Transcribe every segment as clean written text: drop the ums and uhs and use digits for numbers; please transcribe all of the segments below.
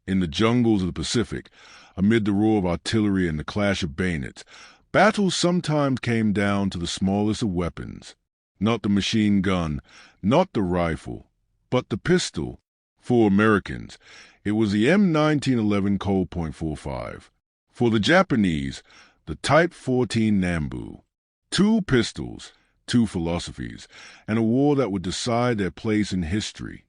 In the jungles of the Pacific, amid the roar of artillery and the clash of bayonets, battles sometimes came down to the smallest of weapons. Not the machine gun, not the rifle, but the pistol. For Americans, it was the M1911 Colt .45. For the Japanese, the Type 14 Nambu. Two pistols, two philosophies, and a war that would decide their place in history.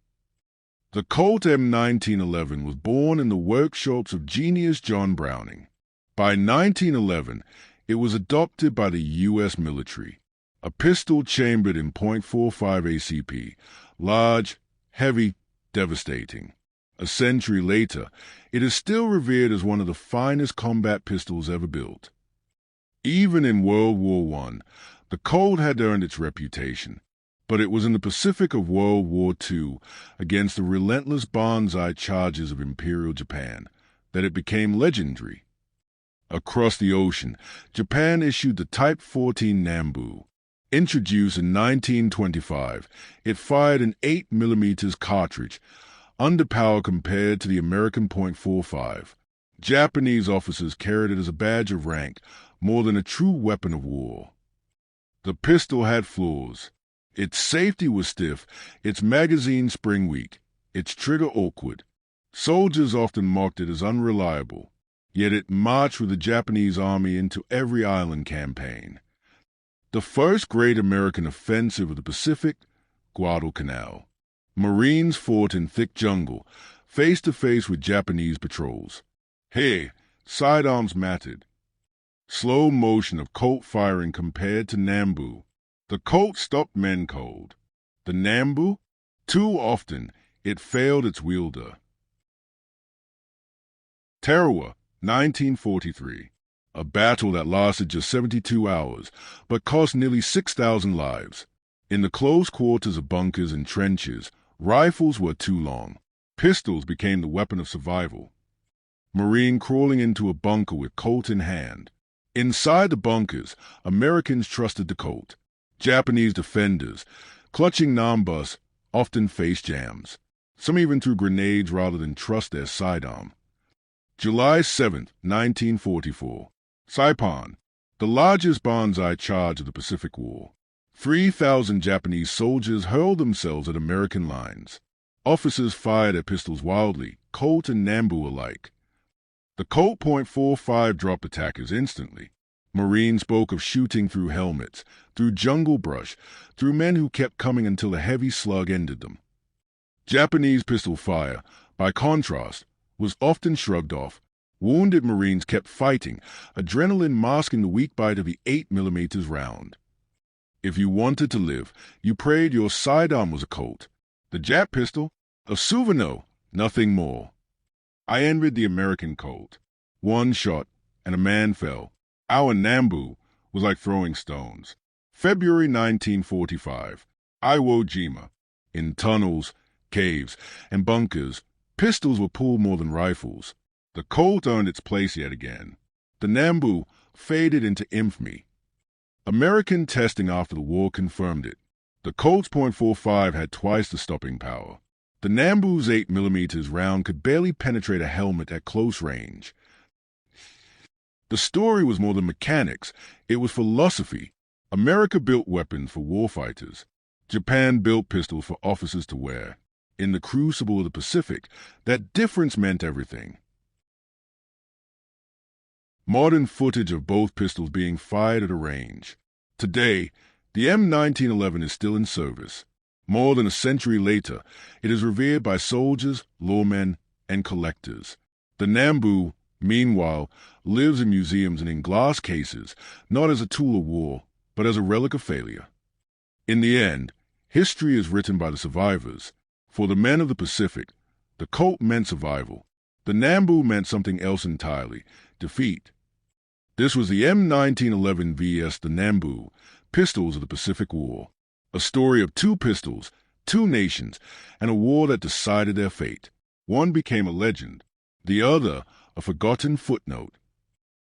The Colt M1911 was born in the workshops of genius John Browning. By 1911, it was adopted by the U.S. military. A pistol chambered in .45 ACP, large, heavy, devastating. A century later, it is still revered as one of the finest combat pistols ever built. Even in World War I, the Colt had earned its reputation, but it was in the Pacific of World War II, against the relentless banzai charges of Imperial Japan, that it became legendary. Across the ocean, Japan issued the Type 14 Nambu. Introduced in 1925, it fired an 8mm cartridge, underpowered compared to the American .45. Japanese officers carried it as a badge of rank, more than a true weapon of war. The pistol had flaws. Its safety was stiff, its magazine spring-weak, its trigger awkward. Soldiers often mocked it as unreliable, yet it marched with the Japanese army into every island campaign. The first great American offensive of the Pacific, Guadalcanal. Marines fought in thick jungle, face to face with Japanese patrols. Hey, sidearms mattered. Slow motion of Colt firing compared to Nambu. The Colt stopped men cold. The Nambu? Too often, it failed its wielder. Tarawa, 1943. A battle that lasted just 72 hours, but cost nearly 6,000 lives. In the close quarters of bunkers and trenches, rifles were too long. Pistols became the weapon of survival. Marine crawling into a bunker with Colt in hand. Inside the bunkers, Americans trusted the Colt. Japanese defenders, clutching Nambus, often faced jams. Some even threw grenades rather than trust their sidearm. July 7, 1944. Saipan, the largest banzai charge of the Pacific War. 3,000 Japanese soldiers hurled themselves at American lines. Officers fired their pistols wildly, Colt and Nambu alike. The Colt .45 dropped attackers instantly. Marines spoke of shooting through helmets, through jungle brush, through men who kept coming until a heavy slug ended them. Japanese pistol fire, by contrast, was often shrugged off. Wounded Marines kept fighting, adrenaline masking the weak bite of the 8mm round. If you wanted to live, you prayed your sidearm was a Colt. The Jap pistol, a souvenir, nothing more. I envied the American Colt. One shot, and a man fell. Our Nambu was like throwing stones. February 1945. Iwo Jima. In tunnels, caves, and bunkers, pistols were pulled more than rifles. The Colt earned its place yet again. The Nambu faded into infamy. American testing after the war confirmed it. The Colt's .45 had twice the stopping power. The Nambu's 8mm round could barely penetrate a helmet at close range. The story was more than mechanics, it was philosophy. America built weapons for warfighters. Japan built pistols for officers to wear. In the crucible of the Pacific, that difference meant everything. Modern footage of both pistols being fired at a range. Today, the M1911 is still in service. More than a century later, it is revered by soldiers, lawmen, and collectors. The Nambu, meanwhile, lives in museums and in glass cases, not as a tool of war, but as a relic of failure. In the end, history is written by the survivors. For the men of the Pacific, the Colt meant survival. The Nambu meant something else entirely, defeat. This was the M1911 vs. the Nambu, pistols of the Pacific War. A story of two pistols, two nations, and a war that decided their fate. One became a legend, the other a forgotten footnote.